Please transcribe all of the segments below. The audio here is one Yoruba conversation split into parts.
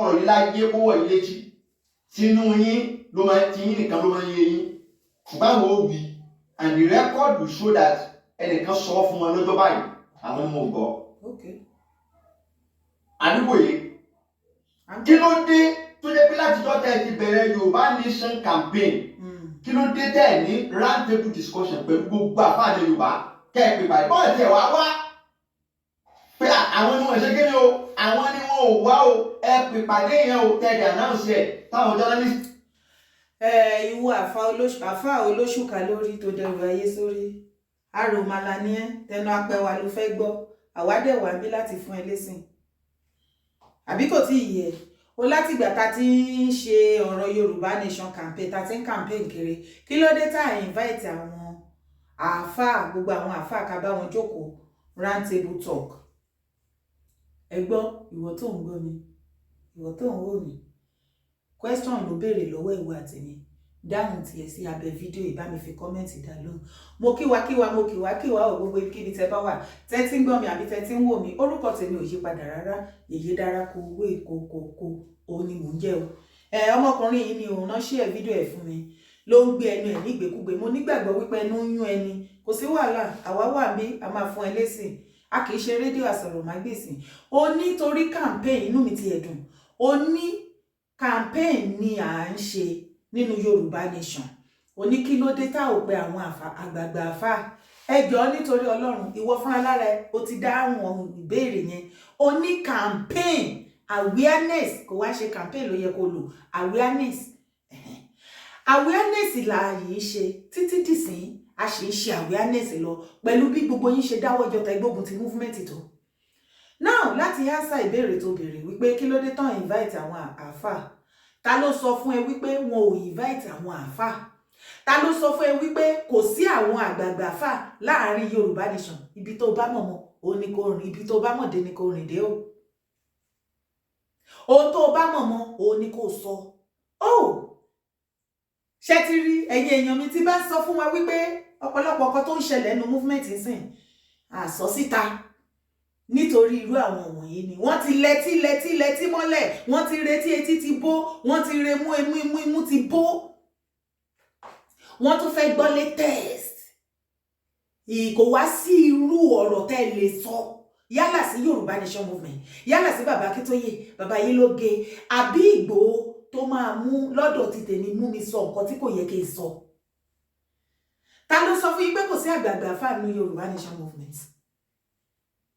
ọ̀rọ̀ yìí láyé kówó yìí létí tinú yín ló máa ti yín nìkan ló máa yé yín ṣùgbọ́n àwọn òbí and the record will show that ẹnìkan sọ fún wọn lọ́jọ́ báyìí àwọn ni mo gbọ́. àdúgbòye kí ló dé tó jẹ́ pé látijọ́ tẹ́ ẹ ti bẹ̀rẹ̀ Yorùbá Nation campaign kí ló dé tẹ́ ẹ ní round table discussion pẹ̀lú gbogbo àfáàní Yorùbá kẹ́ ẹ pè báyìí bọ́ọ̀lù tẹ̀ wá pé àwọn ni wọ́n ṣe kéde o àwọn ni wọ́n ò wá o ẹ pè pàdé yẹn o tẹ̀lé announce ẹ̀ táwọn journalist. ìwọ àfa olóṣùkà lórí tó dẹrù ayé sórí àròmàlà ni ẹ tẹnu apẹwà ló fẹ́ gbọ́ àwádẹwà bí láti fún ẹ lésìn àbí kò tí ì yẹ o látìgbà tá ti ń ṣe ọ̀rọ̀ Yorùbá Nation campaign tá ti ń campaign kiri kí ló dé tá à invite àwọn àáfàá gbogbo àwọn àáfàá ká bá wọn jókòó round table talk ẹ gbọ́ ìwọ tó ń gbọ́ mi ìwọ tó ń wò mí question ló béèrè lọ́wọ́ ìwọ àtẹ̀mí dáhùn tiẹ̀ sí abẹ́ fídíò ìbá mi fi kọ́mẹ́ǹtì dá lóhùn mo kíwa ò gbogbo ibikíbi tẹ́ bá wà tẹ́tí ń gbọ́ mi àbí tẹ́tí ń wò mí orúkọ tèmi ò yí padà rárá Yèyé dára kó owó èkó òun ni mò ń jẹ́ o ọmọkùnrin yìí ni òun ránṣẹ́ fídíò ẹ̀ fún mi ló ń gbé ẹnu ẹ̀ ní ìgbékúgbé mo nígbàgbọ́ wípé ẹnu ń yún ẹni kò sí wàhálà àwa wà bí a máa fún ẹ lésì a kì í ṣe rédíò àsọ̀rọ̀mágbèsì ó nítorí campaign inú mi ti ẹ̀dùn ó ní campaign ni à ń ṣe nínú Yorùbá Nation ó ní kí ló dé tá ò pé àwọn àgbààgbà àfà ẹjọ́ nítorí Ọlọ́run ìwọ fúnra lára ẹ ó ti dáhùn ìbéèrè yẹn ó ní campaign awareness kò wá ṣe campaign ló yẹ kó lò awareness là yìí ṣe títí dìsín a ṣe ń ṣe awareness lọ pẹ̀lú bí gbogbo yín ṣe dáwọ́ jọta ìgbógun ti movement tó now láti answer ìbéèrè tó béèrè wípé kí ló dé tán invite àwọn àáfàá ta ló sọ fún ẹ wípé wọn ò invite àwọn àáfàá ta ló sọ fún ẹ wípé kò sí àwọn àgbààgbà àáfàá láàrin Yorùbá Nation ibi tó bá mọ̀ mọ́ ó ní kó rìn ibi tó bá mọ̀ dé ní kó rìn dé o ohun tó bá mọ̀ mọ́ ó ní kó sọ ṣé ti rí ẹ̀yin èèyàn mi tí bá sọ fún wa wípé ọ̀pọ̀lọpọ̀ nǹkan tó ń ṣẹlẹ̀ nínú movement sìn àsọ síta nítorí irú àwọn wọ̀nyí ni wọ́n ti lẹ́tí mọ́lẹ̀ wọ́n ti retí etí ti bó wọ́n ti remú imú ti bó wọ́n tún fẹ́ gbọ́ latest kò wá sí irú ọ̀rọ̀ tẹ́ lè sọ yálà sí Yorùbá Nation movement yálà sí bàbá Akíntóyè bàbá Yélóge àbí Ìgbòho tó máa mú lọ́dọ̀ ti tèmi mú mi sọ nǹkan tí kò yẹ kí n sọ ta ló sọ fún yín pé kò sí àgbààgbà fáànù Yorùbá Nation movement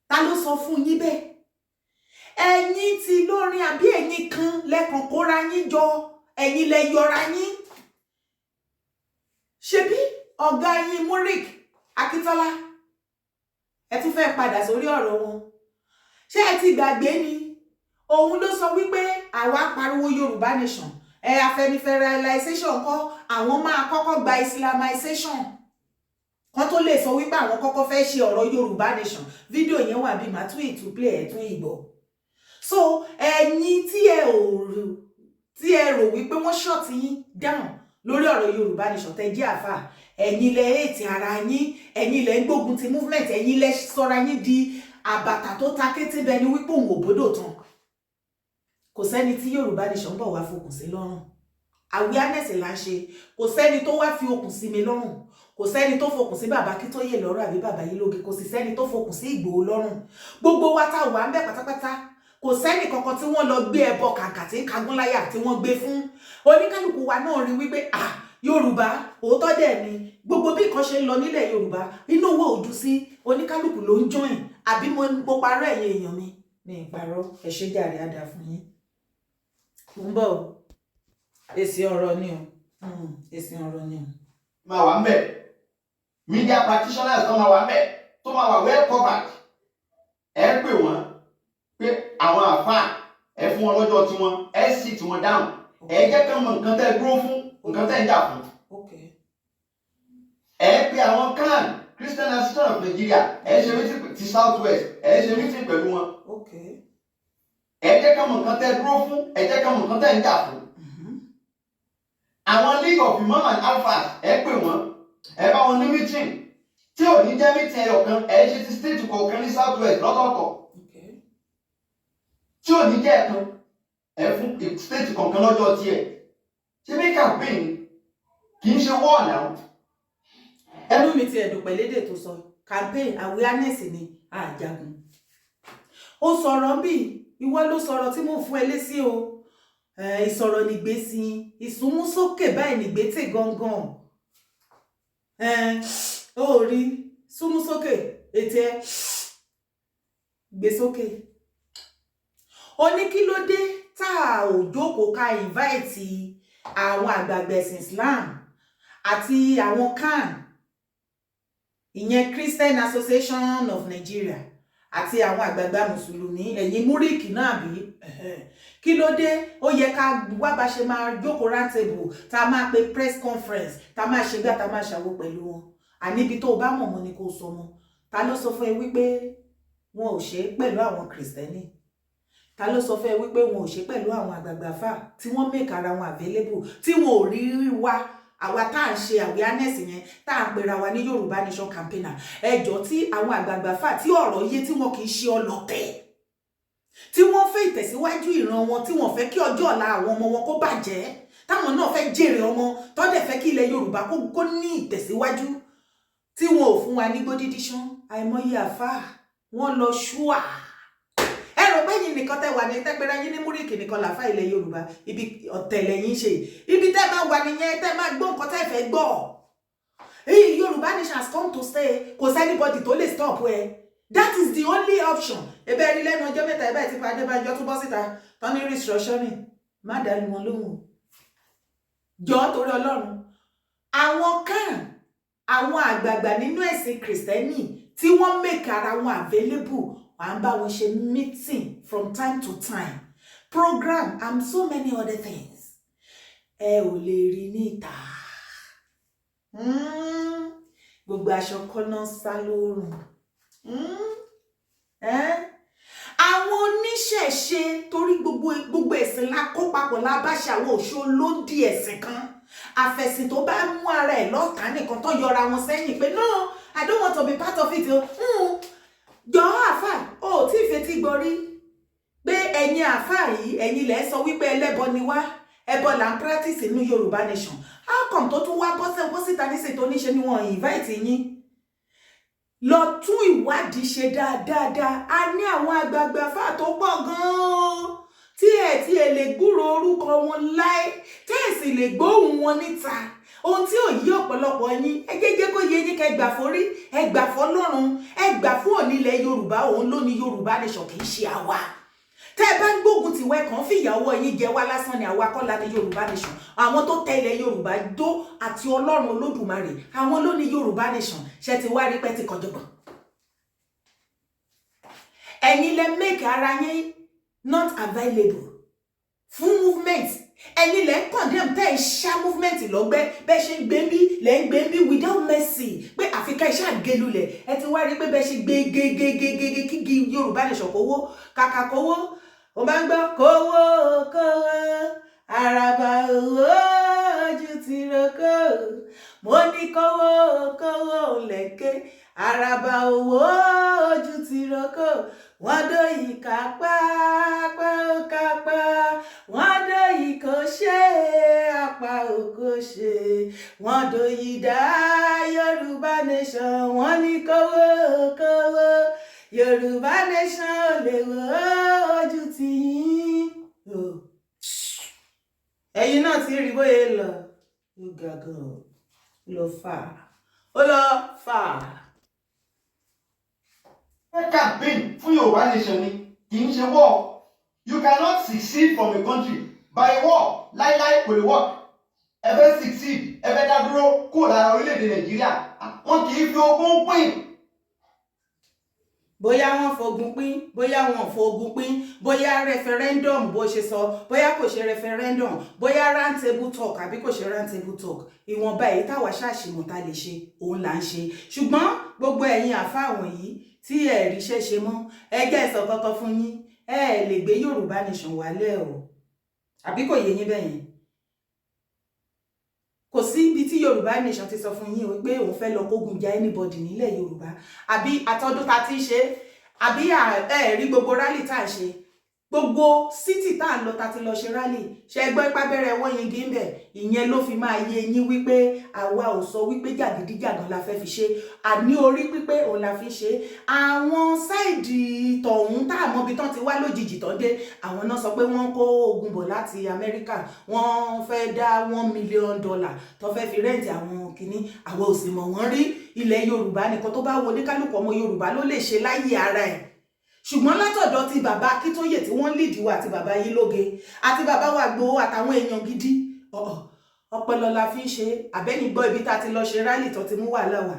ta ló sọ fún yín bẹ́ẹ̀ ẹ̀yin ti lórin àbí ẹ̀yin kan lẹ́kàn kóra yín jọ ẹ̀yin lẹ yọra yín ṣebí ọ̀gá yín Murik Akíntọ́lá ẹ tún fẹ́ padà sórí ọ̀rọ̀ wọn ṣé ẹ ti gbàgbé ni òun ló sọ wípé àwa pariwo Yorùbá Nation Afẹ́nifẹ́realization kọ́ àwọn máa kọ́kọ́ gba Islamization kan tó lè sọ wípé àwọn kọ́kọ́ fẹ́ ṣe ọ̀rọ̀ Yorùbá Nation fídíò yẹn wà bí màá tún ìtúplẹ̀ ẹ̀tún ìgbọ̀ so ẹ̀yin tí ẹ rò wípé wọ́n ṣọ̀tì yín down lórí ọ̀rọ̀ Yorùbá Nation tẹ́ jẹ́ àfà ẹ̀yin lẹ ètì ara yín ẹ̀yin lẹ ń gbógun ti movement ẹ̀yin lẹ sọra yín di àbàtà tó ta kété bẹ́ẹ̀ ni wípé òun ò bódò tán kò sẹ́ni tí Yorùbá Nation bọ̀ wá fokùn sí lọ́rùn awareness là ń ṣe kò sẹ́ni tó wá fi okùn sí mi lọ́rùn kò sẹ́ni tó fokùn sí bàbá Akíntóyè lọ́rùn àbí bàbá Yélóge kò sì sẹ́ni tó fokùn sí Ìgbòho lọ́rùn gbogbo wa tá wà ń bẹ pátápátá kò sẹ́ni kankan tí wọ́n lọ gbé ẹbọ kàkà tí kagúnláyà tí wọ́n gbé fún oníkálùkù wa náà rí wípé Yorùbá òótọ́ dẹ̀ ni gbogbo bí nǹkan ṣe ń lọ nílẹ̀ Yorùbá inú owó òdù sí oníkálùkù ló ń join àbí mo parọ́ ẹ̀yin èèyàn mi ìparọ́ ẹ ṣé jàre àdá fún yín ń bọ̀ èsì ọ̀rọ̀ ni o èsì ọ̀rọ̀ ni o. máa wà ń bẹ̀ media practitioners tó máa wà ń bẹ̀ tó máa wà well covered ẹ pè wọ́n pé àwọn àfáà ẹ fún wọn lọ́jọ́ tiwọn ẹ sì tí wọ́n dáhùn ẹ jẹ́ kí wọ́n mọ nǹkan tẹ́ dúró fún nǹkan tẹ́ ń jà fún. ẹ pè àwọn CAN Christian Association of Nigeria ẹ ṣe meeting ti South West ẹ ṣe meeting pẹ̀lú wọn. ẹ jẹ́ kí wọ́n mọ nǹkan tẹ́ dúró fún ẹ jẹ́ kí wọ́n mọ nǹkan tẹ́ ń jà fún. àwọn League of Imam and Alfa ẹ pè wọ́n ẹ bá wọn ní meeting tí ò ní jẹ́ meeting ẹyọ kan ẹ ṣe ti state kọ̀ọ̀kan ní South West lọ́tọ̀ọ̀tọ̀ tí ò ní jẹ́ ẹ̀kan ẹ fún state kankan lọ́jọ́ tiẹ̀ ṣé bí campaign kì í ṣe wọ́ọ̀ náà. ẹnu mi ti ẹ̀dùn pẹ̀lédè tó sọ campaign awareness ni àjagun ó sọ̀rọ̀ bí ìwọ ló sọ̀rọ̀ tí mo fún ẹ lésì o ìsọ̀rọ̀ nìgbésí ìsúnmúsókè báyìí nìgbésè gangan ó rí súnmúsókè ètè gbèsókè ó ní kí ló dé tá ò jókòó ká invite àwọn àgbààgbà ẹ̀sìn Islam àti àwọn CAN ìyẹn Christian Association of Nigeria àti àwọn àgbààgbà mùsùlùmí ẹ̀yin múríkì náà bí kí ló dé ó yẹ ká wá bá ṣe máa jókòó round table tá a máa pe press conference tá a máa ṣe gbá tá a máa ṣàwó pẹ̀lú wọn àníbi tó o bá mọ̀ mọ́ ni kò sọ mọ́ ta ló sọ fún ẹ wípé wọn ò ṣe pẹ̀lú àwọn kìrìsìtẹ́nì ta ló sọ fún ẹ wípé wọn ò ṣe pẹ̀lú àwọn àgbààgbà fà tí wọ́n make ara wọn available tí wọn ò rí wa àwa tá à ń ṣe awareness yẹn tá à ń pera wa ní Yorùbá Nation campaigner ẹjọ́ tí àwọn àgbààgbà fà tí ọ̀rọ̀ yé tí wọn kì í ṣe ọlọ́tẹ̀ tí wọ́n fẹ́ ìtẹ̀síwájú ìran wọn tí wọ́n fẹ́ kí ọjọ́ ọ̀la àwọn ọmọ wọn kó bàjẹ́ táwọn náà fẹ́ jèrè ọmọ tó dẹ̀ fẹ́ kí ilẹ̀ Yorùbá kó ní ìtẹ̀síwájú tí wọn ò fún wa ní gbódídíṣán àìmọye àfà wọn lọ ṣúà ẹ rò pé yín nìkan tẹ́ wà ní tẹpẹrẹ yín ní múríkì nìkan làfà ilẹ̀ Yorùbá ibi ọ̀tẹ̀lẹ̀ yín ṣe ibi tẹ́ máa wà nìyẹn tẹ́ máa gbọ́ nǹkan tẹ́ fẹ́ gbọ́ Yorùbá Nation has come to stay kò sẹ́nibọ́dì tó lè stop ẹ. That is the only option. Ebe rí lẹ́nu ọjọ́ mẹ́ta ebe ti pàdé bá jọ tó bọ́ síta tán ní restructuring má dá lu wọn lóhùn jọ torí Ọlọ́run àwọn kan àwọn àgbààgbà nínú ẹ̀sìn Kristẹni tí wọ́n make ara wọn available wà ń bá wọn ṣe meeting from time to time program and so many other things ẹ ò lè rí níta gbogbo aṣọ kọ́nà sá lórùn àwọn oníṣẹ̀ṣe torí gbogbo ẹ̀sìn la kó papọ̀ la bá ṣe àwọn òṣó ló ń di ẹ̀sìn kan àfẹ̀sìn tó bá mú ara ẹ̀ lọ́ta nìkan tó yọra wọn sẹ́yìn pé no I don't want to be part of it jọ àfà ó tí ìfetí gbọ́rí pé ẹ̀yin àfà yìí ẹ̀yin lẹ́ sọ wípé ẹlẹ́bọ ni wá ẹbọ là ń practice inú Yorùbá Nation how come tó tún wá bọ́ síta níṣẹ́ tó níṣe ni wọ́n invite yín lọ tún ìwádìí ṣe dáadáa a ní àwọn àgbààgbà fà tó pọ̀ gan-an tí ẹ lè gbúrò orúkọ wọn láé tẹ́ ẹ sì lè gbóhùn wọn níta ohun tí ò yí ọ̀pọ̀lọpọ̀ yín ẹ jẹ́jẹ́ kó yé yín kẹ́ gbà forí ẹ gbà fọ́lọ́run ẹ gbà fún onílẹ̀ Yorùbá òun ló ní Yorùbá Nation kì í ṣe àwa tẹ́ ẹ bá ń gbógun tìwẹ́ kàn fìyàwó yín jẹ wá lásán ni àwa kọ́ la ní Yorùbá Nation àwọn tó tẹ ilẹ̀ Yorùbá dó àti Ọlọ́run Olódùmarè àwọn ló ní Yorùbá Nation ṣe ti wá rí pẹ́ ti kọjọ́gbọ̀n ẹ̀yin lẹ make ara yín not available fún movement ẹ̀yin lẹ condemn tẹ́ ẹ ṣá movement lọ́gbẹ́ bẹ́ẹ̀ ṣe ń gbé bí lẹ́ ń gbé bí without mercy pé àfikà iṣẹ́ àgélulẹ̀ ẹ ti wá rí pé bẹ́ẹ̀ ṣe gbé kígi Yorùbá Nation kówó kàkà kówó ó bá ń gbọ́ kówó àràbà owó ojú ti roko mo ní kówó lẹ́kẹ́ àràbà owó ojú ti roko wọ́n dóyìn kápá wọ́n dóyìn kò ṣe apá òkò ṣe wọ́n dóyìn dá Yorùbá Nation wọ́n ní kówó Yorùbá Nation lè wo ojú ti yín ẹ̀yin náà ti rí bóyá lọ ó gàgàn ó lọ fà campaign fún Yorùbá Nation ni kì í ṣe war you cannot succeed from a country by war láíláí kò lè work ẹ fẹ́ succeed ẹ fẹ́ dá dúró kúrò lára orílẹ̀-èdè Nàìjíríà wọn kì í fi ogún pín. bóyá wọ́n fogun pín bóyá wọ́n fogun pín bóyá referendum bó ṣe sọ bóyá kò ṣe referendum bóyá round table talk àbí kò ṣe round table talk ìwọ̀nba èyí táwa ṣàṣìmọ̀ tá lè ṣe òun là ń ṣe ṣùgbọ́n gbogbo ẹ̀yin àfa wọ̀nyí tí ẹ ríṣẹ́ ṣe mọ́ ẹgẹ́ ìsọ kọ́kọ́ fún yín ẹ lè gbé Yorùbá Nation wálẹ̀ o àbí kò yé yín bẹ́yẹn kò sí ibi tí Yorùbá Nation ti sọ fún yín pé òun fẹ́ lọ kógun ja anybody nílẹ̀ Yorùbá àbí àtọ́dún ta ti ṣe àbí ẹ rí gbogbo rally tá a ṣe gbogbo city tá lọ tá ti lọ ṣe rally ṣe gbọ́ ipá bẹ̀rẹ̀ wọ́n yingi ń bẹ̀ ìyẹn ló fi máa yé yín wípé àwa ò sọ wípé jàgídíjàgan la fẹ́ fi ṣe àní orí pípé òun la fi ṣe àwọn sáìdì tọ̀hún tá àmọ́ bí tán ti wá lójijì tán dé àwọn náà sọ pé wọ́n kó ogun bọ̀ láti Amẹ́ríkà wọ́n fẹ́ dá $1 million tó fẹ́ fi rẹ́ǹtì àwọn kìíní àwọn ò sì mọ̀ wọ́n rí ilẹ̀ Yorùbá nìkan tó bá wọlé kálukú ọmọ Yorùbá ló lè ṣe láyé ara ẹ̀ ṣùgbọ́n látọ̀dọ̀ ti bàbá Akíntóyè tí wọ́n lìdí wa àti bàbá Yílóge àti bàbá wa Ìgbòho àtàwọn èèyàn gidi ọpọlọ la fi ń ṣe àbẹ́nigbọ́ ibi tá ti lọ ṣe rálì tó ti mú wàhálà wá.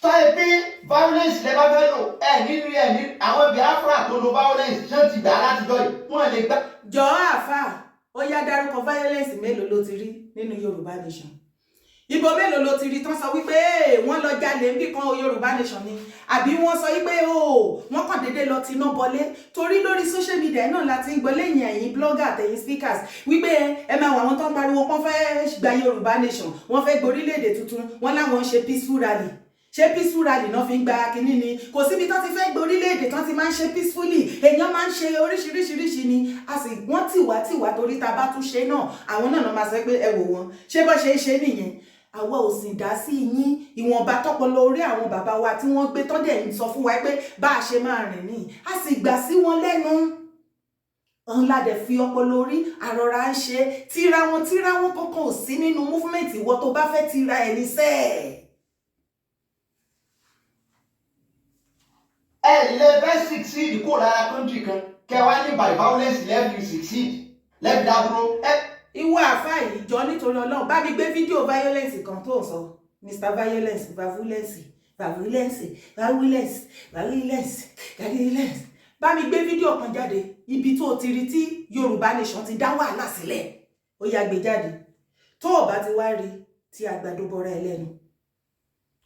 sọ pé violence lè bá fẹ́ lò nínú ní àwọn Biafra tó lo violence ṣé ti gbà látijọ́ yìí wọ́n lè gbà. jọ àfà ó yá dárúkọ violence mélòó ló ti rí nínú Yorùbá nation ibo mélòó ló ti rí tán sọ wípé wọ́n lọ jalè níbi kan Yorùbá nation ni àbí wọ́n sọ wípé wọ́n kàn déédé lọ tiná bọlé torí lórí social media náà láti ń gbọ́ lẹ́yìn ẹ̀yin blogger àtẹ̀yin speakers wípé ẹ máa wọ àwọn tó ń pariwo pọ́n fẹ́ gba Yorùbá nation wọ́n fẹ́ gborílẹ̀-èdè tuntun wọ́n láwọn ń ṣe peaceful rally ṣé peaceful rally náà fi ń gba kínní ni kò síbi tán ti fẹ́ gborílẹ̀-èdè tán ti máa ń ṣe peacefully èèyàn máa ń ṣe oríṣiríṣiríṣi ni a sì wọ́n tìwá torí ta bá tún ṣe náà àwọn náà máa sọ pé ẹ wò wọ́n ṣé bó ṣe é ṣe nìyẹn àwa ò sì dá sí yín ìwọ̀nba tọpọlọ orí àwọn bàbá wa tí wọ́n gbé tọ́dẹ̀ ń sọ fún wa pé bá a ṣe máa rìn ní a sì gbà sí wọn lẹ́nu ńlá dẹ̀ fi ọpọlọ orí àrọ̀rà ń ṣe tíra wọn kankan ò sí nínú movement ìwọ tó bá fẹ́ tira ẹni sẹ́ẹ̀. ẹ lè fẹ́ succeed kó lára country kan kẹwàá ní by violence lẹ́ẹ̀fì succeed lẹ́ẹ̀fì dádúró ìwọ àfà yìí jọ nítorí Ọlọ́run bá mi gbé fídíò violence kan tó sọ Mr Violence violence bá mi gbé fídíò kan jáde ibi tó ti rí tí Yorùbá nation ti dá wàhálà sílẹ̀ ó yá gbé jáde tó o bá ti wá rí tí àgbàdo bọra ẹ lẹ́nu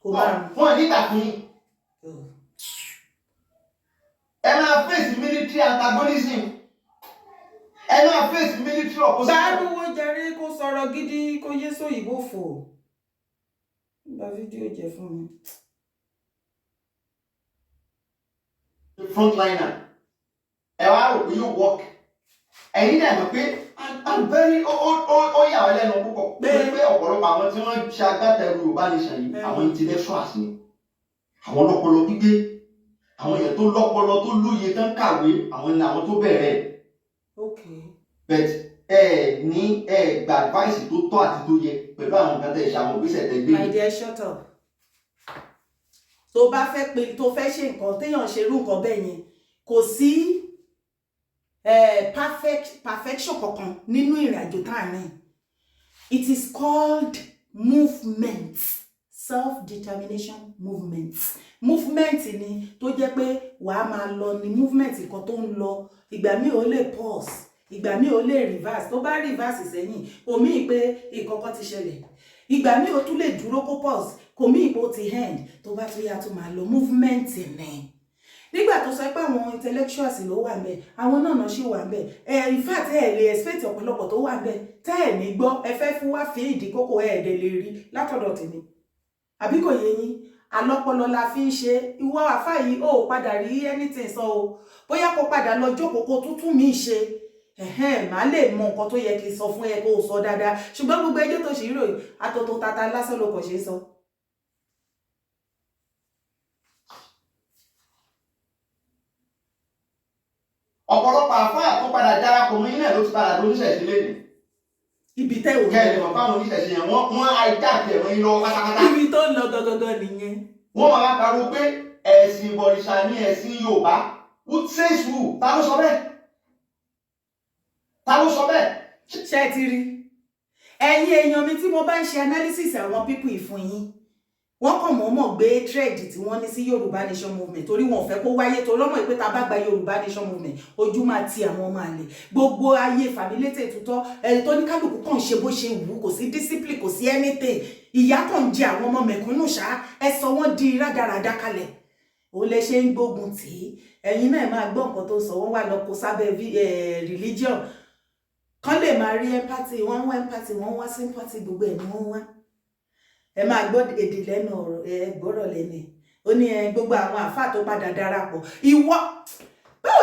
kò máa wọn nígbà fún ẹ máa face military antagonism ẹ náà face military opposition. báruwo jẹrí kó sọ̀rọ̀ gidi kó yé sóyìnbó fò gba fídíò jẹ fún mi. frontliner ẹ wá rò pé yóò work ẹ̀yin náà mọ̀ pé I'm very ó yà wá lẹ́nu púpọ̀ pé ọ̀pọ̀lọpọ̀ àwọn tí wọ́n ṣe agbátẹrù Yorùbá nation yìí àwọn intellectuals ni àwọn lọ́pọlọ gbígbé àwọn èèyàn tó lọ́pọlọ tó lóye tán kàwé àwọn ni àwọn tó bẹ̀rẹ̀. Okay. But ní gba advice tó tọ́ àti tó yẹ pẹ̀lú àwọn nǹkan tẹ̀ ṣe àwọn ìgbésẹ̀ tẹ̀ gbé. My dear, shut up. Tó bá fẹ́ pé tó fẹ́ ṣe nǹkan téèyàn ṣe irú nǹkan bẹ́ẹ̀ yẹn kò sí perfection kankan nínú ìrìn àjò tá à rìn. It is called movement, self-determination movement. Movement ni tó jẹ́ pé wàá máa lọ ni movement kan tó ń lọ ìgbà míì ó lè pause ìgbà míì ó lè reverse tó bá reverse sẹ́yìn kò mí pé ìkọ̀kọ̀ ti ṣẹlẹ̀ ìgbà míì ó tún lè dúró kó pause kò mí pé ó ti end tó bá tún yá tó máa lọ movement ni nígbà tó sọ pé àwọn intellectuals ló wà ńbẹ̀ àwọn náà ṣì wà ńbẹ̀ in fact ẹ lè expect ọ̀pọ̀lọpọ̀ tó wà ńbẹ̀ tẹ́ ẹ̀ ní gbọ́ ẹ fẹ́ fún wá fi ìdí kókó ẹ̀ẹ́dẹ̀ lè rí látọ̀dọ̀ tèmi àbí kò yé yín alọ́pọlọ la fi ń ṣe ìwọ àfà yìí ó padà rí anything sọ o bóyá kó padà lọ jókòó kó tuntun mi ṣe màá lè mọ nǹkan tó yẹ kí n sọ fún ẹ kó o sọ dáadáa ṣùgbọ́n gbogbo ẹjọ́ tó ṣì ń ròyìn àtòtò tata lásán ló kàn ṣe sọ. ọ̀pọ̀lọpọ̀ àfà tó padà darapọ̀ mọ́ iná ló ti padà lóníṣẹ̀ sílé ni. ibi tẹ́ ò kẹ́ ẹ̀ lè mọ̀ fáwọn oníṣẹ̀ sí yẹn wọ́n àìjáde ẹ̀wọ̀n yín lọ pátápátá. ibi tó ń lọ gangan nìyẹn. wọ́n máa pariwo pé ẹ̀sìn ìbọ̀rìṣà ní ẹ̀sìn Yorùbá who says who ta ló sọ bẹ́ẹ̀ ta ló sọ bẹ́ẹ̀. ṣé ti rí ẹ̀yin èèyàn mi tí mo bá ń ṣe analysis àwọn people ìfún yín wọ́n kàn mọ̀ọ́mọ̀ gbé trade tí wọ́n ní sí Yorùbá nation movement torí wọn ò fẹ́ kó wáyé torí ọmọ ìpè tá a bá gba Yorùbá nation movement ojú máa ti àwọn ọmọ àlè gbogbo ayé fàmílétè tutọ́ ẹni tó ní kálukú kàn ṣe bó ṣe wù kò sí discipline kò sí anything ìyá kàn jẹ àwọn ọmọ mẹ̀kúnnù ṣá ẹ sọ wọ́n di rádaràdá kalẹ̀ ó lè ṣe ń gbógun tì í ẹ̀yin náà máa gbọ́ nǹkan tó sọ wọ́n wá lọ kó sábẹ́ religion kán lè máa rí empathy wọ́n wá empathy wọ́n wá sympathy gbogbo ẹ̀ ni wọ́n wá ẹ máa gbọ́ èdè lẹ́nu ọ̀rọ̀ ẹ gbọ́rọ̀ lẹ́nu ó ní gbogbo àwọn àfáà tó padà darapọ̀ ìwọ báwo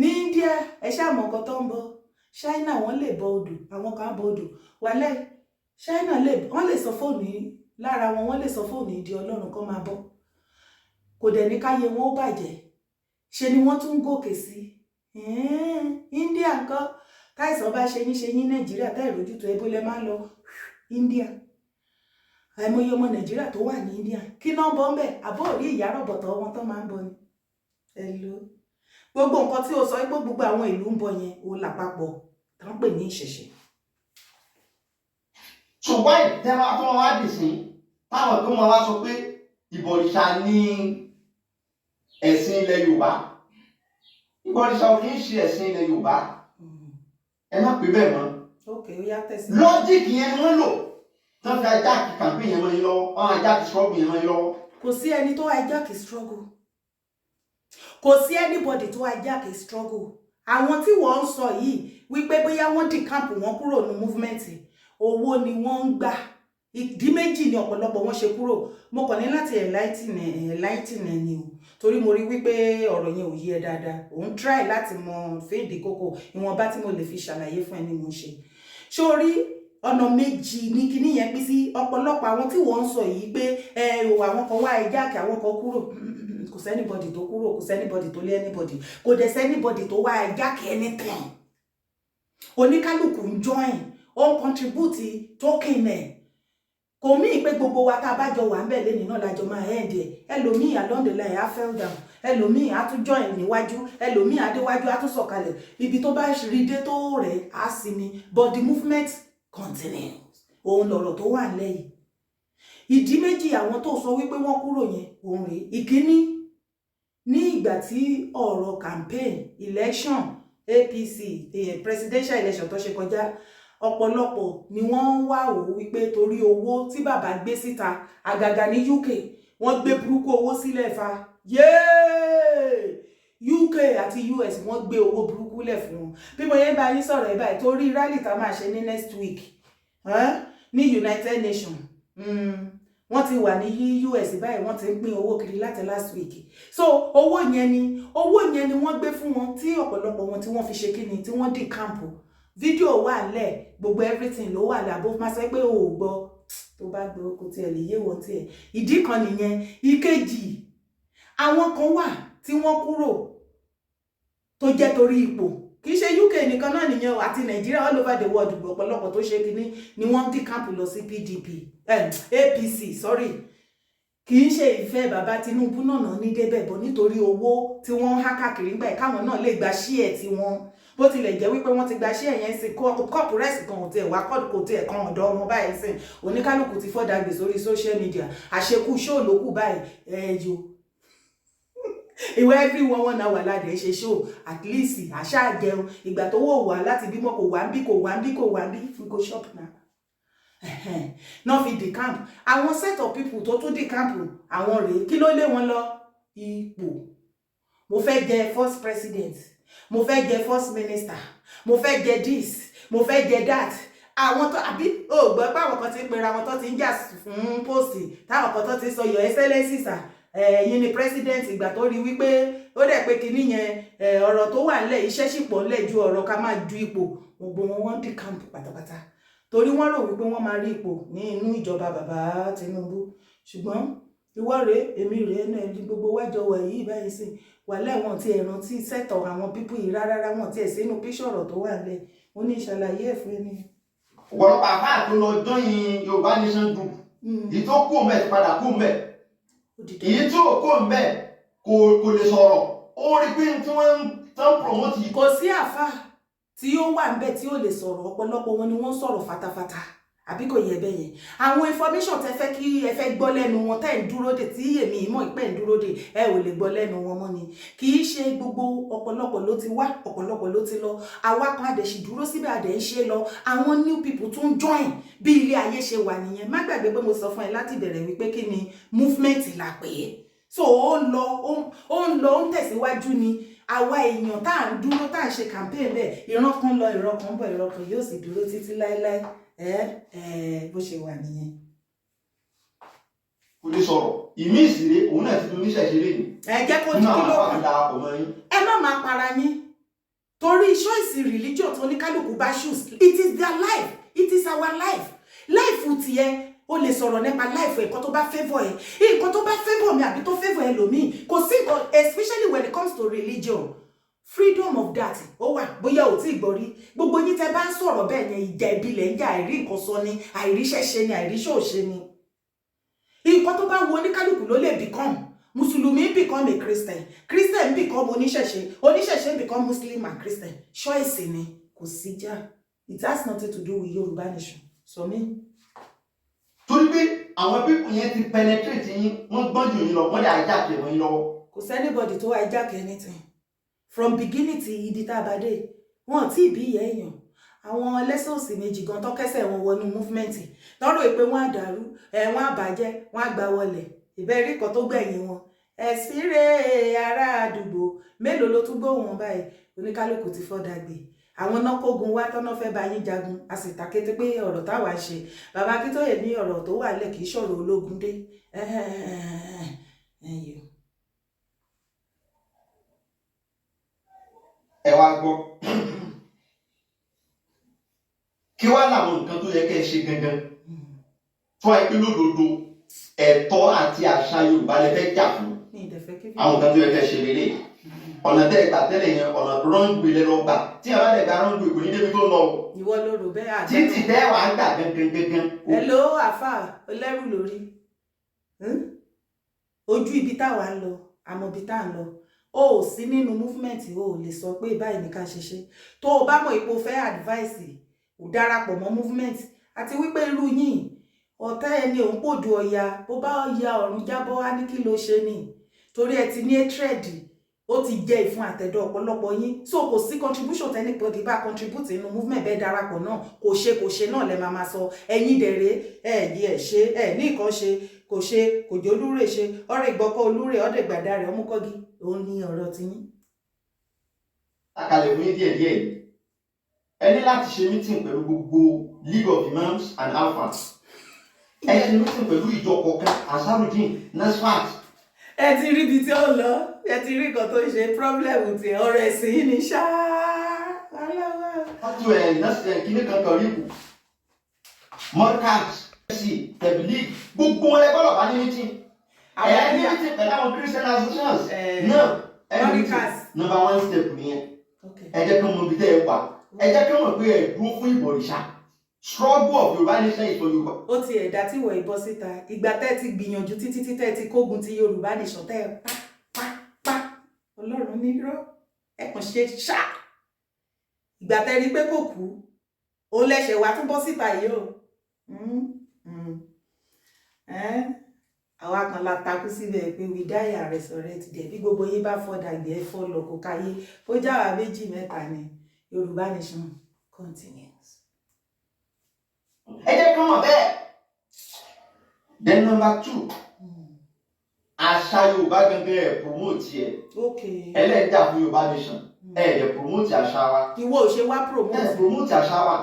ní India ẹ ṣáà mọ̀ nǹkan tó ń bọ China wọ́n lè bọ odò àwọn kan bọ odò wálẹ̀ China wọ́n lè sọ fóònù lára wọ́n lè sọ fóònù di Ọlọ́run kan máa bọ́ kò dẹ̀ ní káyé wọn ó bàjẹ́ ṣe ni wọ́n tún gòkè sí India nǹkan táìsàn bá ṣe yín Nàìjíríà táì rójútó ebólẹ̀ máa ń lọ India àìmọye ọmọ Nàìjíríà tó wà ní India kí náà bọ́ ń bẹ̀ àbọ̀ rí ìyá rọ̀bọ̀tọ̀ wọn tó máa ń bọ ni. Gbogbo nǹkan tí o sọ pé gbogbo àwọn ìlú ń bọ yẹn ó lápapọ̀ tó ń pè ní ìṣẹ̀ṣe. ṣùgbọ́n ìtẹ́wá tó wá dì sí táwọn tó máa wá sọ pé ìbọ̀rìṣà ní ẹ̀sìn ilẹ̀ Yorùbá. Ìbọ̀rìṣà ò kì í ṣe ẹ̀sìn ilẹ̀ Yorùbá. Ẹ má pè bẹ́ẹ̀ mọ́. Ok, ó yá tẹ̀sí. Lọ́jíìkì yẹn ni wọ́n lò tó fi ajáàkì campaign yẹn mọ́ yín lọ́wọ́, wọ́n ajáàkì struggle yẹn mọ́ yín lọ́wọ́. Kò sí ẹni tó ajáàkì struggle. Kò sí anybody tó ajáàkì struggle. Àwọn tí wọ́n ń sọ yìí wípé bóyá wọ́n dì camp wọn kúrò ní movement, owó ni wọ́n ń gbà. Ìdí méjì ni ọ̀pọ̀lọpọ̀ wọn ṣe kúrò. Mo kàn ní láti enlighten ẹni o, torí mo rí wípé ọ̀rọ̀ yẹn ò yé ẹ dáadáa. Òun try láti mọ fèdè kókó ìwọ̀nba tí mo lè fi ṣàlàyé fún ẹni mo ṣe. Sórí ọ̀nà méjì ní kíní yẹn pín sí. Ọ̀pọ̀lọpọ̀ àwọn tí wọ́n ń sọ yìí pé àwọn kan wá ẹjáàkì àwọn kan kúrò, kò sí anybody tó kúrò, kò sí anybody tó lé anybody, kò dẹ̀ sí anybody tó wá ẹjáàkì anything. Oníkálùkù ń join, ó ń contribute token ẹ̀. Kò mí pé gbogbo wa tá bá jọ wà ńbẹ̀ lẹ́ni náà lájọ máa end ẹ̀. Ẹlòmíì along the line á fell down, ẹlòmíì á tún join níwájú, ẹlòmíì adéwájú á tún sọ̀kalẹ̀. Ibi tó bá rí dé tó rẹ̀ á sinmi, but the movement continues. Òun lọ̀rọ̀ tó wà lẹ́yìn. Ìdí méjì àwọn tó sọ wípé wọ́n kúrò yẹn òun rèé. Ìkíní, ní ìgbà tí ọ̀rọ̀ campaign election APC presidential election tó ṣe kọjá, ọ̀pọ̀lọpọ̀ ni wọ́n ń wá wò wípé torí owó tí bàbá gbé síta, àgàgà ní UK wọ́n gbé burúkú owó sílẹ̀ fa. UK àti US wọ́n gbé owó burúkú lẹ̀ fún wọn. Bí mo yẹn bá yín sọ̀rọ̀ ẹ̀ báyìí torí rally tá máa ṣe ní next week ní United Nations, wọ́n ti wà ní US báyìí, wọ́n ti ń pín owó kiri láti last week. So owó yẹn ni wọ́n gbé fún wọn tí ọ̀pọ̀lọpọ̀ wọn tí wọ́n fi ṣe kíni tí wọ́n dì camp. Fídíò wà lẹ̀, gbogbo everything ló wà lábó. Má sọ pé o ò gbọ́, tó bá gbọ́ kò tiẹ̀ lè yé wọn tiẹ̀. Ìdí kan nìyẹn. Ìkejì, àwọn kan wà tí wọ́n kúrò tó jẹ́ torí ipò. Kì í ṣe UK nìkan náà nìyẹn o, àti Nigeria all over the world ọ̀pọ̀lọpọ̀ tó ṣe kíní ni wọ́n dì camp lọ sí APC, sorry. Kì í ṣe ìfẹ́ bàbá Tinubu náà ní débẹ̀ bọ̀ nítorí owó tí wọ́n há káàkiri ńgbà káwọn náà lè gba share tí wọ́n. Bó tilẹ̀ jẹ́ wípé wọ́n ti gba share yẹn sí kọ́ọ̀pù rẹ́sì kan ò tiẹ̀ wá kò tiẹ̀ kan ọ̀dọ̀ wọn báyìí sìn. Oníkálùkù ti fọ́dà gbè sórí social media. Àṣekú show ló kù báyìí. Ìwé everyone wọn náà wà ládẹ̀ ṣe show at least àṣà jẹun. Ìgbà tó wò wá láti bímọ kò wá ń bí we go shop now. Náà fi di camp. Àwọn set of people tó tún di camp àwọn rèé. Kí ló lé wọn lọ? Ipò. Mo fẹ́ jẹ first president, mo fẹ́ jẹ first minister, mo fẹ́ jẹ this, mo fẹ́ jẹ that. Àwọn tó àbí ó gbọ́ pé àwọn kan ti ń pera wọn tó ti ń jà fún post, táwọn kan tó ti sọ your excellency sir, ẹ̀yin ni president. Ìgbà tó rí wípé ó dẹ̀ pé kíní yẹn ọ̀rọ̀ tó wà nílẹ̀ iṣẹ́ sì pọ̀ nílẹ̀ ju ọ̀rọ̀ ká máa ju ipò. Gbogbo wọn wọ́n di camp pátápátá torí wọ́n rò wípé wọ́n máa rí ipò ní inú ìjọba bàbá Tinubu. Ṣùgbọ́n ìwọ rèé, èmi rèé, náà ẹni gbogbo wájọ wà yìí báyìí sí wà lẹ́wọ̀n tí ẹ̀ràn tí sẹ́tọ̀ àwọn pípù yìí rárá wọn tí ẹ̀ sínú píṣọ̀rọ̀ tó wà lẹ̀. Ó ní ìṣàlàyé ẹ̀ fún ẹni. Ọ̀pọ̀lọpọ̀ àfáà tó lọ join Yorùbá Nation Group, èyí tó kó mbẹ̀ ti padà kó mbẹ̀. Èyí tí ò kó mbẹ̀ kò lè sọ̀rọ̀. Ó rí pé tí wọ́n ń promote yìí. Kò sí àfáà tí ó wà ńbẹ̀ tí ó lè sọ̀rọ̀. Ọ̀pọ̀lọpọ̀ wọn ni wọ́n sọ̀rọ̀ fatafata. Àbí kò yẹ bẹ́ẹ̀ yẹn. Àwọn information tẹ́ fẹ́ kí ẹ fẹ́ gbọ́ lẹ́nu wọn tẹ́ ń dúró dè tí èmi mọ̀ ìpẹ́ ń dúró dè ẹ ò lè gbọ́ lẹ́nu wọn mọ́ ni. Kì í ṣe gbogbo ọ̀pọ̀lọpọ̀ ló ti wá, ọ̀pọ̀lọpọ̀ ló ti lọ. Àwa kan adẹ̀ sì dúró síbẹ̀ adẹ̀ ń ṣe lọ. Àwọn new people tún join bí ilé ayé ṣe wà nìyẹn. Má gbàgbé pé mo sọ fún ẹ láti bẹ̀rẹ̀ wípé kí ni movement là pé. So ó ń lọ ń tẹ̀síwájú ni. Àwa èèyàn tá à ń dúró tá à ń ṣe campaign bẹ́ẹ̀, ìran kan lọ ìran kan bọ̀, ìran kan yóò sì dúró títí láéláé. Bó ṣe wà nìyẹn. Kò lè sọ̀rọ̀. Ìmí ìsìrè òun náà ti doníṣẹ́ ṣeré ni. Jẹ́ kó di kí ló kàn. Ẹ má máa para yín. Torí choice religion tó ní kálukú bá choose. It is their life. It is our life. Life tiẹ̀ o lè sọ̀rọ̀ nípa life nǹkan tó bá favour ẹ. Nǹkan tó bá favour mi àbí tó favour ẹlòmíì. Kò sí nǹkan, especially when it comes to religion. Freedom of that ó wà bóyá ò tí gbọ́ rí. Gbogbo yín tẹ́ bá ń sọ̀rọ̀ bẹ́ẹ̀ yẹn ìjà ìbílẹ̀ ń jà àìrí nǹkan sọ ni, àìríṣẹ́ ṣe ni, àìríṣẹ́ ò ṣe ni. nǹkan tó bá wo oníkálùkù ló lè become. Mùsùlùmí become a Christian, Christian become oníṣẹ̀ṣe, oníṣẹ̀ṣe become Muslim and Christian. Choice ni, kò sí jà. It has nothing to do with Yoruba nation. So me. Torí pé àwọn people yẹn ti penetrate yín, wọ́n gbọ́n jù yín lọ, wọ́n dẹ̀ hijack ẹ̀ mọ́ yín lọ́wọ́. Kò sẹ́nibọ̀dì tó hijack anything. From beginning to ibi tá a bá dé, wọn tí bí ìyá èèyàn. Àwọn ẹlẹ́sọ̀ọ̀sì méjì gan tó kẹ́sẹ̀ wọn wọnú movement. Tọ́rọ̀ pé wọ́n á dàrú, wọ́n á bàjẹ́, wọ́n á gbà wọlé. Ìbẹ̀rí kan tó gbẹ̀yìn wọn. Ẹ̀sìnrè ará àdúgbò, mélòó ló tún gbóhùn báyìí? Oníkálùkù ti fọ́ dàgbé. Àwọn náà kógun wá tọ́nà fẹ́ bá yín jagun, a sì takété pé ọ̀rọ̀ táwa ń ṣe. Bàbá Akíntóyè ní ọ̀rọ̀ tó wà lẹ̀ kì í ṣọ̀rọ̀ ológun dé. Ẹ wá gbọ́. Kí wá làwọn nǹkan tó yẹ kẹ́ ẹ ṣe gangan? Fún ẹ pé lódodo ẹ̀tọ́ àti àṣà Yorùbá lẹ fẹ́ jà fún. Àwọn nǹkan tó yẹ kẹ́ ẹ ṣe lélẹ̀. Ọ̀nà tẹ́ ẹ gbà tẹ́lẹ̀ yẹn, ọ̀nà rọ́ǹgbì lẹ lọ gbà. Tí a bá lẹ̀ gba rọ́ǹgbì kò ní débi tó lọ. Ìwọ ló rò bẹ́ẹ̀ àgbẹ̀. Títì tẹ́ wàá gbà gangan. Hello àfà olẹ́rù lórí. Ojú ibi táwa ń lọ, àmọ́ ibi tá ń lọ. O ò sí nínú movement, o ò lè sọ pé báyìí ní ká ṣe ṣe. Tó o bá mọ̀ ipò fẹ́ advice, ò darapọ̀ mọ́ movement. Àti wípé irú yín, ọ̀tá ẹni òun pòdù ọ̀ya, bó bá ya ọ̀run jábọ́ wá ní kí ló ṣe ni. Torí ẹ ti ní hatred, ó ti jẹ́ ìfún àtẹ̀dọ̀ ọ̀pọ̀lọpọ̀ yín. So kò sí contribution anybody bá contribute inú movement bẹ́ẹ̀ darapọ̀ náà. Kò ṣe náà lẹ máa sọ. Ẹ̀yin dẹ̀rẹ́, ẹ̀ ṣe, ní nǹkan ṣe, kò ṣe, kò jẹ́ olúre ṣe. Ọ̀rẹ́ ìgbọ́kọ̀ olúre, ọ̀dẹ̀ gbàdá rẹ̀ ọmúkọ́gi. Òun ni ọ̀rọ̀ ti yín. Àkàlẹ̀ fún yín díẹ̀díẹ̀. Ẹ ní láti ṣe meeting pẹ̀lú gbogbo League of Imams and Alfa. Ẹ ṣe meeting pẹ̀lú ìjọ kọ̀ọ̀kan, Ansarudeen, Nasfat. Ẹ ti rí ibi tí ó lọ, ẹ ti rí nǹkan tó ṣe problem ti ọ̀rọ̀ ẹ̀sìn yìí ní ṣáá. Fatu nọ́ọ̀sì kíní kankan rí kù. Morkat, Mercy, Tẹ̀bílì, gbogbo wọn lẹ́gbọ́dọ̀ bá ní meeting. Ẹ ní meeting pẹ̀lú àwọn Christian associations. Náà, ẹ ní meeting. Number 1 step nìyẹn. Ẹ jẹ́ kí wọ́n mọ ibi tẹ́ ẹ wà. Ẹ jẹ́ kí wọ́n mọ̀ pé ẹ dúró fún ìbọ̀rìṣà. Struggle of Yorùbá nation is for Yorùbá. Ó ti ẹ̀dá tí wọ̀ ìbọn síta. Ìgbà tẹ́ ti gbìyànjú títí tẹ́ ti kógun ti Yorùbá nation tẹ́ ẹ pa. Ọlọ́run nírọ́. Ẹ kàn ṣe ṣá. Ìgbà tẹ́ rí pé kò kú. Òun lẹ́ṣẹ̀ wá tún bọ́ síta yìí o. Àwa kan la takú síbẹ̀ pé we die and resurrect dẹ̀. Bí gbogbo yín bá fọ́ dàgbé ẹ fọ́ lọ kó káyé. Ó jáwàá méjì mẹ́ta ni Yorùbá nation continues. Ẹ jẹ́ kí wọ́n mọ̀ bẹ́ẹ̀. Then number 2, àṣà Yorùbá gangan ẹ̀ promote ẹ̀. Ẹlẹ́jà fún Yorùbá nation. Ẹ̀ promote àṣà wa. Ìwọ ò ṣe wá promote. Ẹ̀ promote àṣà wa.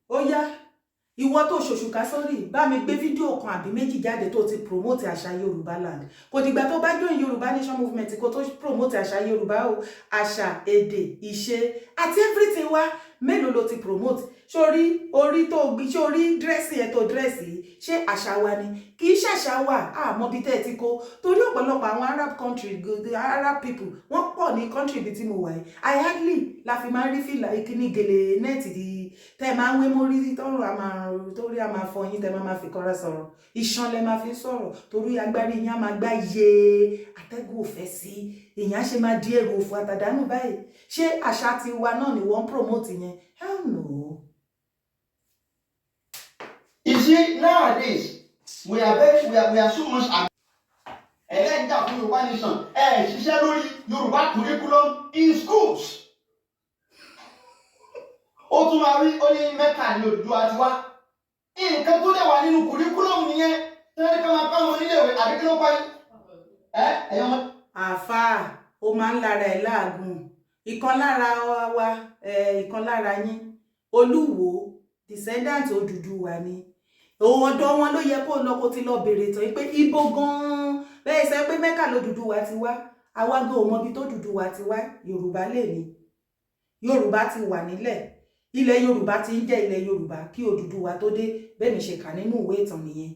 Ó yá, ìwọ tó ṣòṣùkà sórí, bá mi gbé fídíò kan àbí méjì jáde tó ti promote àṣà Yorùbá land. Kò dìgbà tó bá join Yorùbá nation movement kó tó promote àṣà Yorùbá o. Àṣà, èdè, ìṣe àti everything wa mélòó ló ti promote. Sórí orí tó gbé, sórí dírẹ́sì ẹ̀ tó dírẹ́sì, ṣé àṣà wa ni? Kì í ṣàṣà wa, àmọ́ bí tẹ́ ẹ ti kó. Torí ọ̀pọ̀lọpọ̀ àwọn Arab country, Arab people, wọ́n pọ̀ ní country ibi tí mo wà yìí. I hardly la fi máa rí fìlà ìkíní gèlè nẹ́ẹ̀tì di tẹ́ ẹ máa ń wé mórí torí a máa fọ yín tẹ́ máa fi kọ́ra sọ̀rọ̀. Ìṣàn lẹ máa fi sọ̀rọ̀ torí agbárí yín á máa gbá iye atẹ́gùn òfẹ́ sí. Èèyàn ṣe máa di èrò òfò àtàdánù báyìí. Ṣé àṣà tiwa náà ni wọ́n promote yẹn? Hell no. You see, nowadays, we are so much. Ẹlẹ́jà fún Yorùbá nation. Ṣiṣẹ́ lórí Yorùbá curriculum in schools. Ó tún máa rí ó ní Mẹ́kà ní Odùduwà ti wá. Nǹkan tó dẹ̀ wà nínú curriculum nìyẹn. Tẹ́lẹ̀ ká máa káwọn oníléèwé àbí kí ló pa yín? Ẹ̀yọ́ mọ́. Àfà, ó máa ń lára ẹ̀ láàgùn. Ìkan lára wa, ìkan lára yín. Olúwo, descendant Odùduwà ni. Ọ̀dọ̀ wọn ló yẹ kó lọ kó ti lọ bèrè tán pé ibo gan-an bẹ́ẹ̀ sẹ́ pé Mẹ́kà l'Odùduwà ti wá. Àwa gan ò mọ ibi tó Odùduwà ti wá. Yorùbá lè ní. Yorùbá ti wà nílẹ̀. Ilẹ̀ Yorùbá ti ń jẹ́ ilẹ̀ Yorùbá kí Odùduwà tó dé. Bẹ́ẹ̀ mi ṣe kà nínú ìwé ìtàn nìyẹn.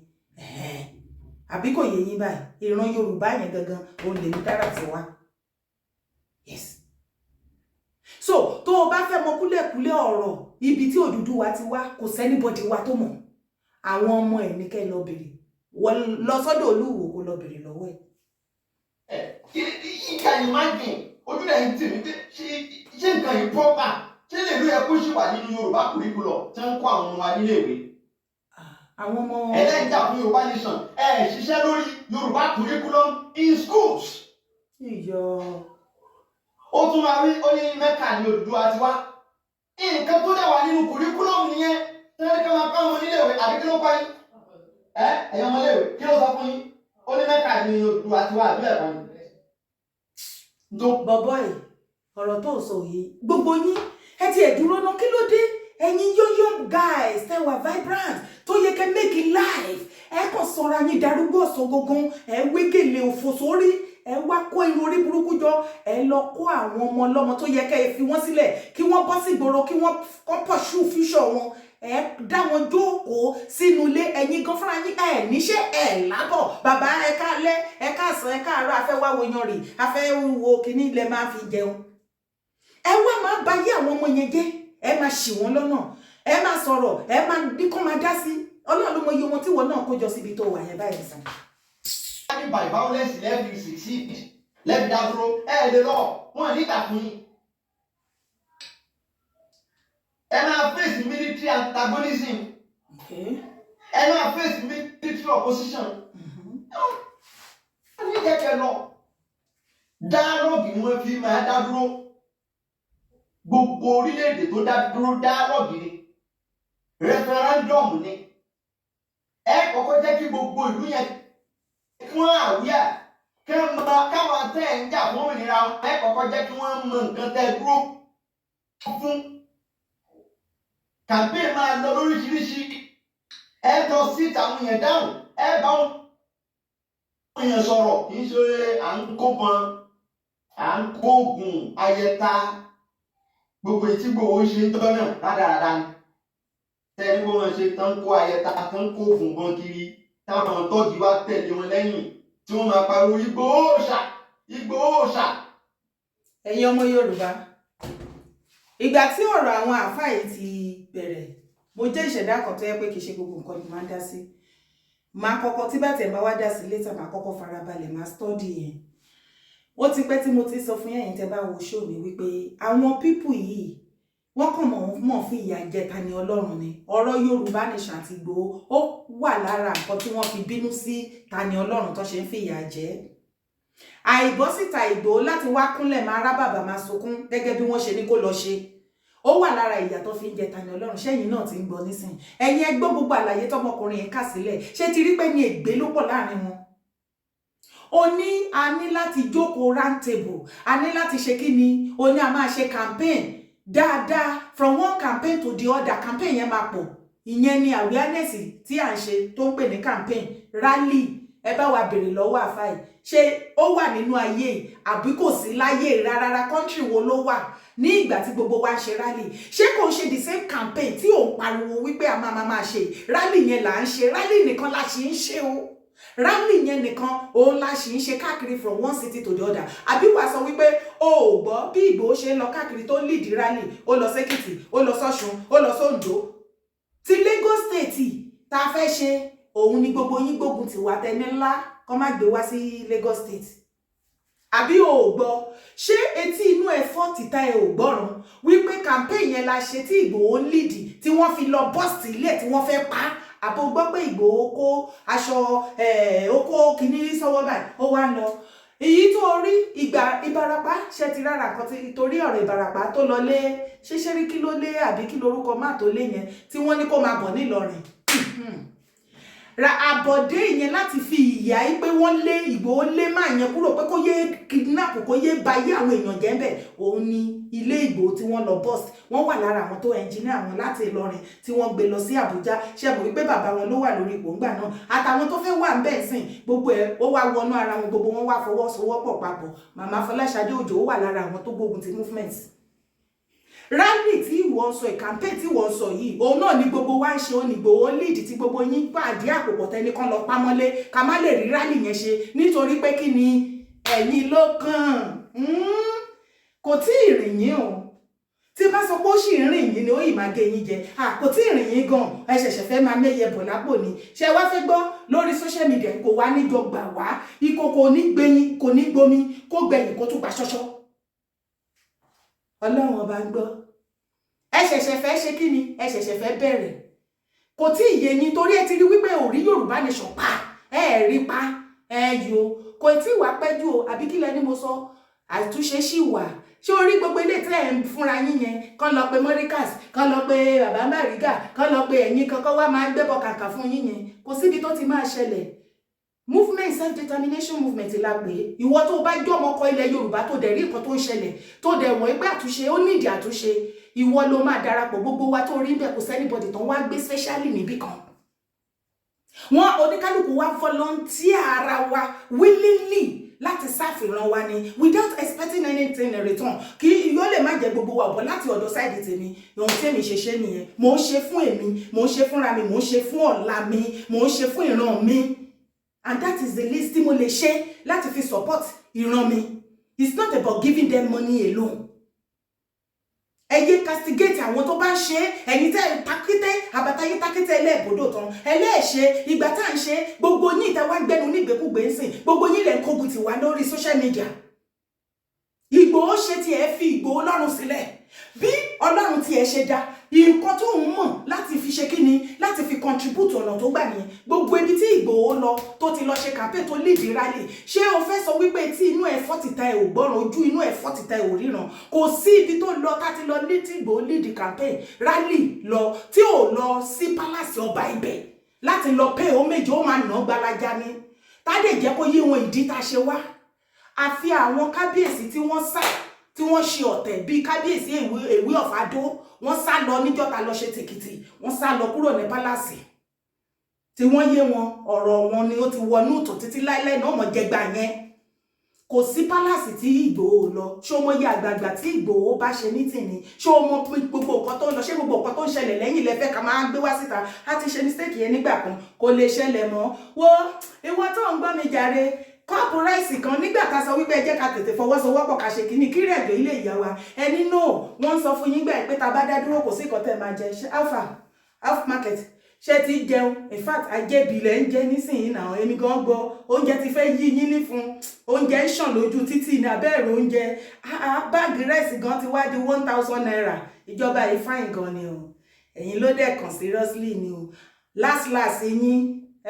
Àbí kò yé yín báyìí. Ìran Yorùbá yẹn gangan òun lè ní dára ti wá. Yes. So tó o bá fẹ́ mọ kúlẹ̀kúlẹ̀ ọ̀rọ̀ ibi tí Odùduwà ti wá kò sẹ́nibọ̀dì wa tó mọ̀. Àwọn ọmọ ẹ̀ ní kẹ́ lọ bèrè. wọ́n lọ sọ́dọ̀ Olúwo kó lọ bèrè lọ́wọ́ ẹ̀. You can imagine ojú rẹ̀ ń tì mí pé ṣé nǹkan yìí pọ́pà ṣé lè ló yẹ kó ṣì wà nínú Yorùbá curriculum tí wọ́n ń kọ́ àwọn ọmọ wa nílé ìwé. Àwọn ọmọ ẹlẹ́jà fún Yorùbá nation ṣiṣẹ́ lórí Yorùbá curriculum in schools. Ó tún máa rí ó ní Mẹ́kà ní Odùduwà ti wá. Nǹkan tó dẹ̀ wà nínú curriculum nìyẹn tí wọ́n ní ká máa kọ́ ọmọ nílé ìwé àbí kí ló kọ́ yín? Ẹ̀yin ọmọléèwé kí ló sọ fún yín? Ó ní Mẹ́kà ní Odùduwà ti wá àbí ẹ̀kọ́ ni. Bọ̀bọ̀ ẹ̀ ọ̀rọ̀ tó sọ yìí gbogbo yín ẹ ti ẹ̀ dúró ná kí ló dé ẹ̀yin young guys tẹ́ wà vibrant tó yẹ kẹ́ make it life ẹ kàn sọra yín darúgbó ọ̀sán gangan ẹ wé gèlè òfò sórí ẹ wá kó irun orí burúkú jọ ẹ lọ kó àwọn ọmọ ọlọ́mọ tó yẹ kẹ́ ẹ fi wọ́n sílẹ̀ kí wọ́n bọ́ sí ìgboro kí wọ́n pursue future wọn ẹ dá wọn jókòó sínú ilé ẹ̀yin gan fúnra yín ẹ níṣẹ́ ẹ lábọ̀ bàbá ẹ káalẹ́ ẹ káàsán ẹ káàárọ̀ afẹ́ wá wo yan rè afẹ́ wo kíní ilẹ̀ máa fi jẹun ẹ wá máa bá yé àwọn ọmọ yẹn jẹ́ ẹ máa ṣì wọ́n lọ́nà ẹ máa sọ̀rọ̀ ẹ máa bí kọ́ máa dá sí Ọlọ́run ló mọ iye wọn tí wọn náà kó jọ síbi tó wà yẹn báyìí sàn. By violence let you succeed let that grow lè lọ wọn nígbà fún yín. Ẹ máa face military antagonism. Ẹ máa face military opposition. Wọ́n ní kẹ́kẹ́ lọ. Dialogue ni wọ́n fi máa dá dúró. Gbogbo orílẹ̀-èdè tó dá dúró dialogue ni. Referendum ni. Ẹ kọ́kọ́ jẹ́ kí gbogbo ìlú yẹn kí wọ́n àwíyà kí wọ́n mọ káwọn tẹ́ ẹ̀ ń jà fún òmìnira ẹ kọ́kọ́ jẹ́ kí wọ́n mọ nǹkan tẹ́ dúró fún. Campaign máa lọ lóríṣiríṣi ẹ jọ sit àwọn èèyàn dáhùn ẹ bá wọn èèyàn sọ̀rọ̀ kì í ṣe à ń kóbọn à ń kóògùn ayẹta gbogbo etí gbòòwò ṣe ń tọ́ náà rádaràda ni tẹ́lẹ̀ bó wọn ṣe tán kó ayẹta tán kóògùn gan kiri táwọn tọ́jú wá tẹ̀lé wọn lẹ́yìn tí wọ́n máa pariwo Igboho ṣá Igboho ṣá. Ẹ̀yin ọmọ Yorùbá ìgbà tí ọ̀rọ̀ àwọn àáfàá yìí ti bẹ̀rẹ̀ mo jẹ́ ìṣẹ̀dá kan tó yẹ pé kì í ṣe gbogbo nǹkan ni máa ń dá sí máa kọ́kọ́ tí bá tẹ̀ bá wá dá sí létà máa kọ́kọ́ farabalẹ̀ máa stọ́dì yẹn ó ti pẹ́ tí mo ti sọ fún yẹn tẹ́ bá wo show mi wípé àwọn pípù yìí wọ́n kàn mọ̀ fún ìyà jẹ Tani Ọlọ́run ni ọ̀rọ̀ Yorùbá Nation àti Ìgbòho ó wà lára nǹkan tí wọ́n fi bínú sí Tani Ọlọ́run tó ṣe ń fi ìyà jẹ àìbọ́ síta Ìgbòho láti wá kúnlẹ̀ máa rá bàbá máa sunkún gẹ́gẹ́ bí wọ́n ṣe ní kó lọ ṣe ó wà lára ìyà tó fi ń jẹ Tani Ọlọ́run ṣẹ́yìn náà ti ń gbọ́ nísìn ẹ̀yin ẹ gbọ́ gbogbo àlàyé tọmọkùnrin yẹn kà sílẹ̀ ṣé ti rí pé ní ègbé ló pọ̀ láàrin wọn ó ní a ní láti jókòó round table a ní láti ṣe kí ni ó ní a máa ṣe campaign dáadáa from one campaign to the other campaign yẹn máa pọ̀ ìyẹn ni awareness tí à ń ṣe tó ń pè ní campaign rally ẹ bá wa bèrè lọ́wọ́ àfáì ṣé ó wà nínú ayé àbí kò sí láyé rárá country wo ló wà ní ìgbà tí gbogbo wa ń ṣe rally ṣé kò ń ṣe the same campaign tí ò ń pariwo wípé a máa ṣe rally yẹn là ń ṣe rally nìkan la ṣì ń ṣe o rally yẹn nìkan òun la ṣì ń ṣe káàkiri from one city to the other àbí wàá sọ wípé o ò gbọ́ bí Ìgbòho ṣe ń lọ káàkiri tó lead rally ó lọ sẹ́kìtì ó lọ sọ́ṣun ó lọ sóǹdó ti Lagos State tá a fẹ́ ṣe òun ni gbogbo yín gbógun ti wà tẹni ńlá kọ́ má gbé wá sí Lagos State àbí o ò gbọ́ ṣé etí inú ẹ fọ́ tìta ẹ ò gbọ́ràn wípé campaign yẹn la ṣe tí Ìgbòho ń lead tí wọ́n fi lọ bọ́ọ̀sì ilé tí wọ́n fẹ́ pa àbò gbọ́ pé Ìgbòho kó aṣọ ó kó kinní sọ́wọ́ báyìí ó wá lọ èyí tó rí Ìbàràpá ṣe ti rárá kan torí ọ̀rọ̀ Ìbàràpá tó lọ lé ṣeṣẹ́rí kí ló lé àbí kí lorúkọ má tó lé yẹn tí wọ́n ní kó máa bọ̀ nílọrin ra àbọ̀dé yẹn láti fi ìyà yí pé wọ́n lé Ìgbòho lé má yẹn kúrò pé kó yé kidnap kó yé bayé àwọn èèyàn jẹ́ bẹ́ẹ̀ òun ni ilé Ìgbòho tí wọ́n lọ bọ́ọ̀sì wọ́n wà lára àwọn tó ẹnjìnìá wọn láti Ìlọrin tí wọ́n gbé lọ sí Àbújá ṣe mọ̀ wípé bàbá wọn ló wà lórí ipò ńgbà náà àtàwọn tó fẹ́ wà ń bẹ́ẹ̀ sìn gbogbo ẹ̀ ó wá wọnú ara wọn gbogbo wọn wá fọwọ́sowọ́pọ̀ papọ̀ màmá Fọláṣadé Òjó ó wà lára àwọn tó gbógun ti movement rally tí ìwọ ń sọ campaign tí ìwọ ń sọ yìí òun náà ni gbogbo wa ń ṣe ó ní Ìgbòho lead tí gbogbo yín pàdé àpòpọ̀ tẹni kan lọ pámọ́lé ká má lè rí rally yẹn ṣe nítorí pé kí ni ẹ̀yin ló kàn kò tí ì rìn yín o tí bá sọ pé ó sì ń rìn yín ni ó yìí máa gé yín jẹ kò tí ì rìn yín gan ẹ ṣẹ̀ṣẹ̀ fẹ́ máa mẹ́yẹ bọ̀ lápò ni ṣé wá fẹ́ gbọ́ lórí social media kò wá níjọ gbà wá ìkòkò ní gbẹ̀yìn kò ní gbomi kó gbẹ̀yìn kó tún gbà ṣọ́ṣọ́ ọlọ́run ọba ń gbọ́ ẹ ṣẹ̀ṣẹ̀ fẹ́ ṣe kí ni ẹ ṣẹ̀ṣẹ̀ fẹ́ bẹ̀rẹ̀ kò tí ì yé yín torí ẹ ti rí wípé ò rí Yorùbá nation pa ẹ rí pa ẹ yò kò tí ì wá pẹ́jù o àbí kí lẹni mo sọ àtúnṣe sì wà ṣé orí gbogbo ilé tẹ́ ẹ̀ ń fúnra yín yẹn kán lọ pé Morikas kán lọ pé bàbá Bariga kán lọ pé ẹ̀yin kankan wá máa gbébọ̀ kàkà fún yín yẹn kò síbi tó ti máa ṣẹlẹ̀ movement self determination movement la pè é ìwọ tó bá jọ ọmọkọ ilẹ̀ Yorùbá tó dẹ̀ rí nǹkan tó ń ṣẹlẹ̀ tó dẹ̀ wọ̀n pé àtúnṣe ó nídìí àtúnṣe ìwọ ló máa darapọ̀ gbogbo wa tó rí bẹ́ẹ̀ kò sẹ́nibọ̀dì tán wá gbé specially níbì kan wọn oníkálukú wa volunteer ara wa willingly láti ṣàfihàn wa ni without expecting anything in return kí yóò lè má jẹ gbogbo wa ọ̀bọ̀ láti ọ̀dọ̀ sáìdì tèmi ohun tí èmi ṣe nìyẹn mò ń ṣe fún èmi mò ń ṣe fúnra mi mò ń ṣe fún ọ̀la mi mò ń ṣe fún ìran mi and that is the least tí mo lè ṣe láti fi support ìran mi it's not about giving them money alone ẹ yé castigate àwọn tó bá ń ṣe ẹ̀yin tẹ́ takété àbátáyé takété ẹlẹ́ẹ̀bodò tán ẹlẹ́ẹ̀ṣe ìgbà tá à ń ṣe gbogbo yín ìtẹ́ wá gbẹ́nu nígbèkúgbè ń sìn gbogbo yín lẹ̀ ń kógun tì wá lórí social media Ìgbòho ṣe tiẹ̀ fi Ìgbòho lọ́rùn sílẹ̀ bí Ọlọ́run tiẹ̀ ṣe dá nǹkan tó ń mọ̀ láti fi ṣe kíni láti fi contribute ọ̀nà tó gbà nìyẹn gbogbo ibi tí Ìgbòho lọ tó ti lọ ṣe campaign tó lead rally ṣé o fẹ́ sọ wípé tí inú ẹ̀ fọ́tìta ẹ̀ ò gbọ́ràn ojú inú ẹ̀ fọ́tìta ẹ̀ ò ríran kò sí ibi tó lọ táti lọ ní tí Ìgbòho lead campaign rally lọ tí ò lọ sí palace ọba ibẹ̀ láti lọ pay homage ó máa nà gbalaja ni tádé jẹ́ kó yé wọn ìdí tá a ṣe wá àfi àwọn kábíyèsí tí wọ́n sá tí wọ́n ṣe ọ̀tẹ̀ bíi kábíyèsí èwe ọ̀fadó wọ́n sá lọ níjọ́ta lọ ṣe tìkìtì wọ́n sá lọ kúrò ní pálásì tí wọ́n yé wọn ọ̀rọ̀ wọn ni ó ti wọnú ìtò títí láíláí náà mọ̀ jẹgbà yẹn kò sí pálásì tí Ìgbòho lọ ṣé o mọ iye àgbààgbà tí Ìgbòho bá ṣe mítìnì ṣé o mọ gbogbo nǹkan tó ń lọ ṣé gbogbo nǹkan tó ń ṣẹlẹ̀ lẹ́yìn lẹ́fẹ́ ká máa gbé wá síta á ti ṣe mistake yẹn nígbà kan kò lè ṣẹlẹ̀ mọ́ wo ìwọ tó ń gbọ́ mi jàre kọ́ọ̀pù ráìsì kan nígbà tá a sọ wípé ẹ jẹ́ ká tètè fọwọ́sowọ́pọ̀ ká ṣe kínní kí rẹ̀dọ̀ ilé ìyá wa ẹni náà wọ́n ń sọ fún yín gbà pé tá a bá dá dúró kò sí nǹkan tẹ́ máa jẹ ṣe Alfa market ṣé ti jẹun in fact ajẹ́bìlẹ̀ ń jẹ nísìnyí náà èmi gan gbọ́ oúnjẹ ti fẹ́ yí yín ní fún oúnjẹ ń ṣàn lójú títì ní abẹ́rẹ́ oúnjẹ báàgì ráìsì gan ti wá di 1000 naira ìjọba yìí fáìn gan ni o ẹ̀yin ló dẹ̀ kàn seriously ni o last yín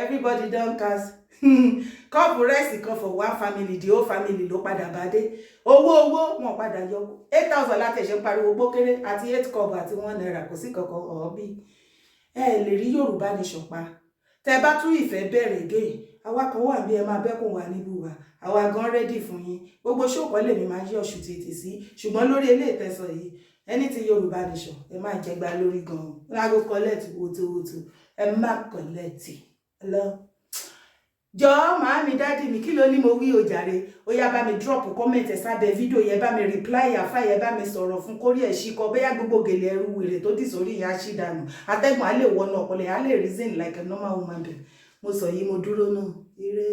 everybody don cast kọ́ọ̀pù ráìsì kan for one family the whole family ló padà bá dé owó wọn padà yọ 8000 látẹ̀ṣẹ̀ pariwo gbókéré àti 8 kọ́ọ̀bù àti 1 naira kò sí kankan ọ̀ọ́bí ẹ lè rí Yorùbá nation pa tẹ bá tún ìfẹ́ bẹ̀rẹ̀ gé àwa kan wà bí ẹ máa bẹ́kùn wà níbù wa àwa gan rẹ́dì fún yín gbogbo ṣòkọ́ lèmi máa yí ọ̀ṣù tètè sí ṣùgbọ́n lórí ilé ìtẹ́sọ yìí ẹni tí Yorùbá nation ẹ máa jẹgba lórí gan-an lágbo kọ́lẹ́ẹ̀tì wòtòwòtò ẹ má kọ́lẹ́ẹ̀tì lọ. Jọ̀ọ́ màámi dádì mi kí ló ní mo wí o jàre ó yá bá mi drop comment ẹ sábẹ́ fídíò yẹn bá mi reply àfà yẹn bá mi sọ̀rọ̀ fún kórí ẹ̀ ṣíkọ bóyá gbogbo gèlè ẹrú wèrè tó dì sórí yẹn á ṣí dànù atẹ́gùn á lè wọnú ọpọlọ yẹn á lè reason like a normal woman bẹ̀ mo sọ yìí mo dúró náà ire.